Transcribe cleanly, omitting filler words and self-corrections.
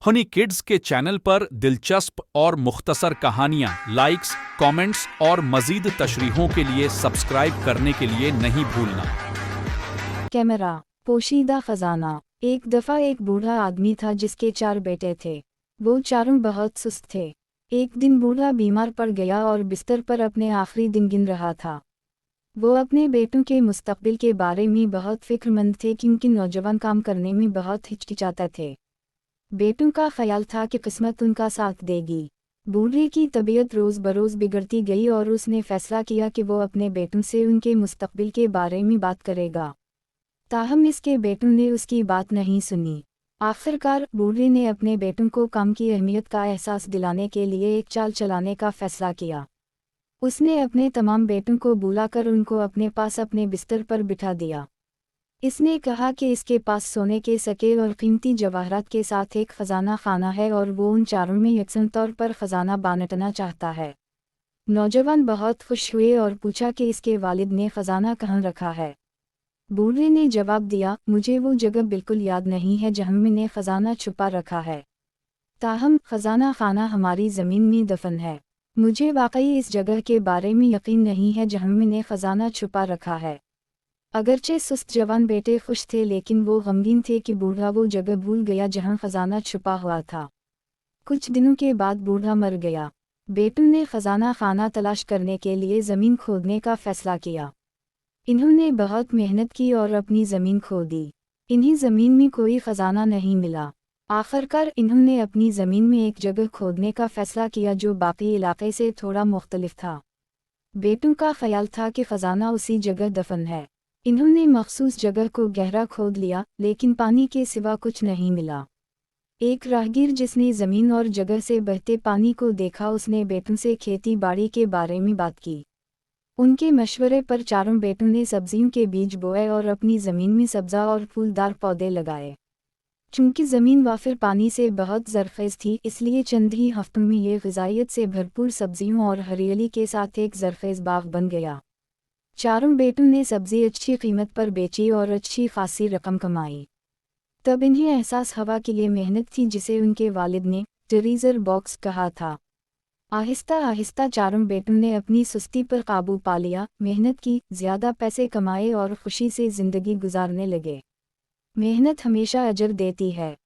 Honey kids के channel पर दिलचस्प और मुख्तसर कहानियाँ, लाइक्स, कमेंट्स और मज़ीद तशरीहों के लिए सब्सक्राइब करने के लिए नहीं भूलना। कैमरा पोशीदा खजाना। एक दफ़ा एक बूढ़ा आदमी था जिसके 4 बेटे थे। वो चारों बहुत सुस्त थे। एक दिन बूढ़ा बीमार पड़ गया और बिस्तर पर अपने आखिरी दिन गिन रहा था। वो अपने बेटों के मुस्तकबिल के बारे में बहुत फिक्रमंद थे क्योंकि नौजवान काम करने में बहुत हिचकिचाते थे। बेटों का ख्याल था कि किस्मत उनका साथ देगी। बूढ़े की तबीयत रोज़ बरोज़ बिगड़ती गई और उसने फैसला किया कि वो अपने बेटों से उनके मुस्तकबिल के बारे में बात करेगा। ताहम इसके बेटों ने उसकी बात नहीं सुनी। आखिरकार बूढ़े ने अपने बेटों को काम की अहमियत का एहसास दिलाने के लिए एक चाल चलाने का फैसला किया। उसने अपने तमाम बेटों को बुलाकर उनको अपने पास अपने बिस्तर पर बिठा दिया। इसने कहा कि इसके पास सोने के सिक्के और कीमती जवाहरात के साथ एक खजाना खाना है और वो उन चारों में यकसन तौर पर खजाना बांटना चाहता है। नौजवान बहुत खुश हुए और पूछा कि इसके वालिद ने खजाना कहाँ रखा है। बूढ़े ने जवाब दिया, मुझे वो जगह बिल्कुल याद नहीं है जहाँ मैंने खजाना छुपा रखा है। ताहम खजाना खाना हमारी ज़मीन में दफन है। मुझे वाकई इस जगह के बारे में यकीन नहीं है जहाँ मैंने खजाना छुपा रखा है। अगरचे सुस्त जवान बेटे खुश थे लेकिन वो गमगीन थे कि बूढ़ा वो जगह भूल गया जहाँ खजाना छुपा हुआ था। कुछ दिनों के बाद बूढ़ा मर गया। बेटों ने खजाना खाना तलाश करने के लिए ज़मीन खोदने का फैसला किया। इन्होंने बहुत मेहनत की और अपनी ज़मीन खोदी। इन्हीं ज़मीन में कोई ख़जाना नहीं मिला। आखिरकार इन्होंने अपनी ज़मीन में एक जगह खोदने का फ़ैसला किया जो बाकी इलाके से थोड़ा मुख्तलिफ था। बेटों का ख्याल था कि ख़जाना उसी जगह दफन है। इन्होंने मखसूस जगह को गहरा खोद लिया लेकिन पानी के सिवा कुछ नहीं मिला। एक राहगीर जिसने ज़मीन और जगह से बहते पानी को देखा उसने बेटों से खेती बाड़ी के बारे में बात की। उनके मशवरे पर चारों बेटों ने सब्जियों के बीज बोए और अपनी ज़मीन में सब्ज़ा और फूलदार पौधे लगाए। चूँकि ज़मीन वाफिर पानी से बहुत ज़रख़ेज़ थी इसलिए चंद ही हफ्तों में ये ग़िज़ाइयत से भरपूर सब्जियों और हरियाली के साथ एक ज़रख़ेज़ बाग़ बन गया। चारों बेटों ने सब्ज़ी अच्छी कीमत पर बेची और अच्छी खासी रकम कमाई। तब इन्हें एहसास हुआ कि ये मेहनत थी जिसे उनके वालिद ने ट्रेज़र बॉक्स कहा था। आहिस्ता आहिस्ता चारों बेटों ने अपनी सुस्ती पर काबू पा लिया, मेहनत की, ज़्यादा पैसे कमाए और खुशी से ज़िंदगी गुजारने लगे। मेहनत हमेशा अजर देती है।